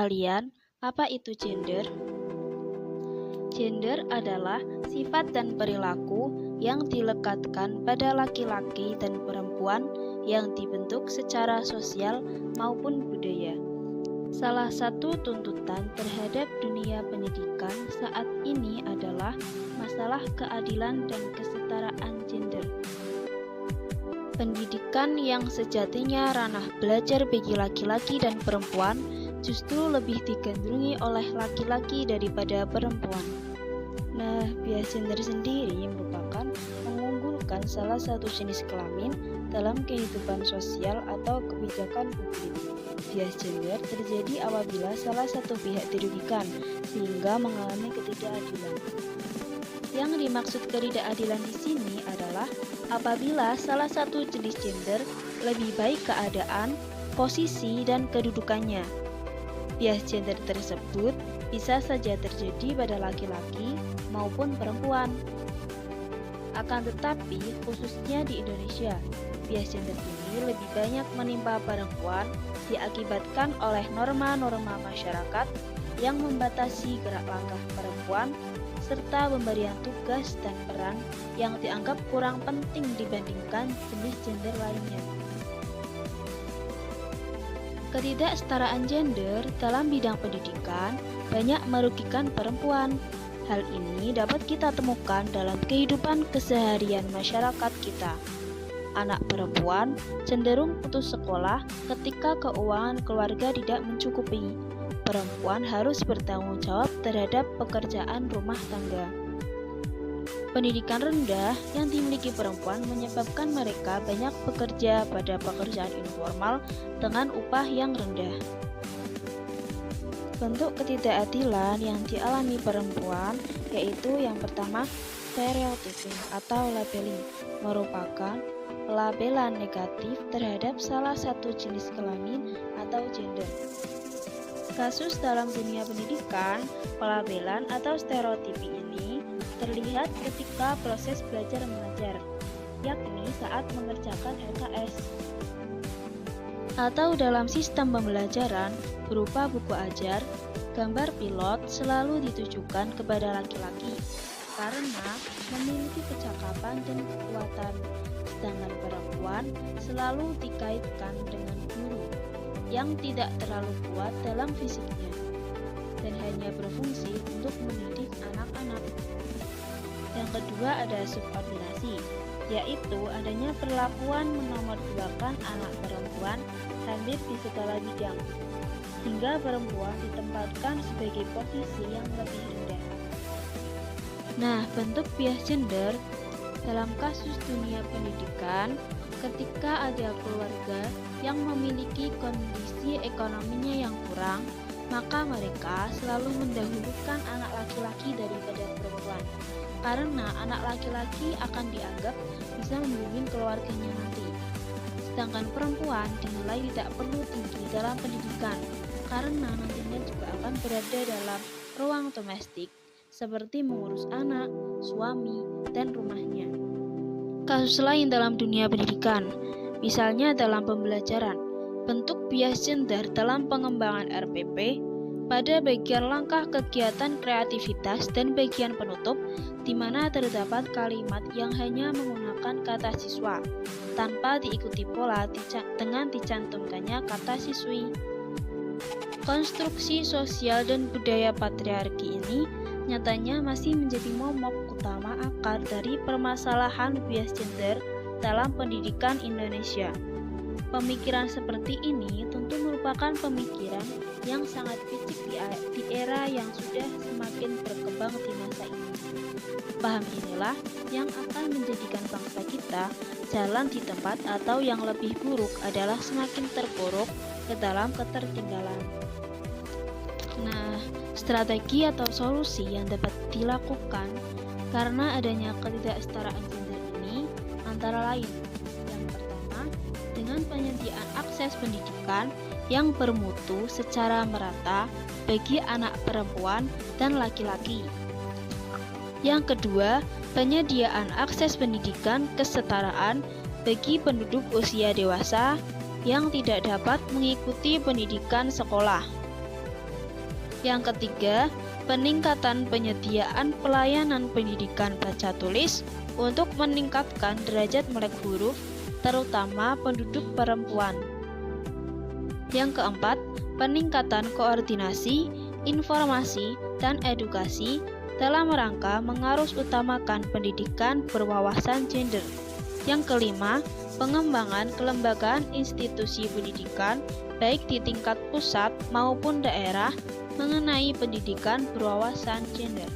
kalian, apa itu gender? Gender adalah sifat dan perilaku yang dilekatkan pada laki-laki dan perempuan yang dibentuk secara sosial maupun budaya. Salah satu tuntutan terhadap dunia pendidikan saat ini adalah masalah keadilan dan kesetaraan gender. Pendidikan yang sejatinya ranah belajar bagi laki-laki dan perempuan justru lebih digandrungi oleh laki-laki daripada perempuan. Nah, bias gender sendiri merupakan mengunggulkan salah satu jenis kelamin dalam kehidupan sosial atau kebijakan publik. Bias gender terjadi apabila salah satu pihak dirugikan sehingga mengalami ketidakadilan. Yang dimaksud ketidakadilan di sini adalah apabila salah satu jenis gender lebih baik keadaan, posisi, dan kedudukannya. Bias gender tersebut bisa saja terjadi pada laki-laki maupun perempuan. Akan tetapi, khususnya di Indonesia, bias gender ini lebih banyak menimpa perempuan diakibatkan oleh norma-norma masyarakat yang membatasi gerak langkah perempuan serta pemberian tugas dan peran yang dianggap kurang penting dibandingkan jenis gender lainnya. Ketidaksetaraan gender dalam bidang pendidikan banyak merugikan perempuan. Hal ini dapat kita temukan dalam kehidupan keseharian masyarakat kita. Anak perempuan cenderung putus sekolah ketika keuangan keluarga tidak mencukupi. Perempuan harus bertanggung jawab terhadap pekerjaan rumah tangga. Pendidikan rendah yang dimiliki perempuan menyebabkan mereka banyak bekerja pada pekerjaan informal dengan upah yang rendah. Bentuk ketidakadilan yang dialami perempuan yaitu yang pertama, stereotyping atau labeling, merupakan pelabelan negatif terhadap salah satu jenis kelamin atau gender. Kasus dalam dunia pendidikan, pelabelan atau stereotyping ini terlihat ketika proses belajar mengajar, yakni saat mengerjakan LKS. Atau dalam sistem pembelajaran berupa buku ajar, gambar pilot selalu ditujukan kepada laki-laki karena memiliki kecakapan dan kekuatan, sedangkan perempuan selalu dikaitkan dengan guru yang tidak terlalu kuat dalam fisiknya dan hanya berfungsi untuk mendidik anak-anak. Yang kedua ada subordinasi, yaitu adanya perlakuan menomorduakan anak perempuan hampir di segala bidang, hingga perempuan ditempatkan sebagai posisi yang lebih rendah. Nah, bentuk bias gender dalam kasus dunia pendidikan, ketika ada keluarga yang memiliki kondisi ekonominya yang kurang, maka mereka selalu mendahulukan anak laki-laki daripada perempuan, karena anak laki-laki akan dianggap bisa membimbing keluarganya nanti. Sedangkan perempuan dinilai tidak perlu tinggi dalam pendidikan, karena nantinya juga akan berada dalam ruang domestik, seperti mengurus anak, suami, dan rumahnya. Kasus lain dalam dunia pendidikan, misalnya dalam pembelajaran, bentuk bias gender dalam pengembangan RPP pada bagian langkah kegiatan kreativitas dan bagian penutup, di mana terdapat kalimat yang hanya menggunakan kata siswa, tanpa diikuti pola dengan dicantumkannya kata siswi. Konstruksi sosial dan budaya patriarki ini nyatanya masih menjadi momok utama akar dari permasalahan bias gender dalam pendidikan Indonesia. Pemikiran seperti ini tentu merupakan pemikiran yang sangat picik di era yang sudah semakin berkembang di masa ini. Paham inilah yang akan menjadikan bangsa kita jalan di tempat atau yang lebih buruk adalah semakin terpuruk ke dalam ketertinggalan. Nah, strategi atau solusi yang dapat dilakukan karena adanya ketidaksetaraan gender ini antara lain: yang pertama, dengan penyediaan akses pendidikan yang bermutu secara merata bagi anak perempuan dan laki-laki. Yang kedua, penyediaan akses pendidikan kesetaraan bagi penduduk usia dewasa yang tidak dapat mengikuti pendidikan sekolah. Yang ketiga, peningkatan penyediaan pelayanan pendidikan baca tulis untuk meningkatkan derajat melek huruf, terutama penduduk perempuan. Yang keempat, peningkatan koordinasi, informasi, dan edukasi dalam rangka mengarus utamakan pendidikan berwawasan gender. Yang kelima, pengembangan kelembagaan institusi pendidikan baik di tingkat pusat maupun daerah mengenai pendidikan berwawasan gender.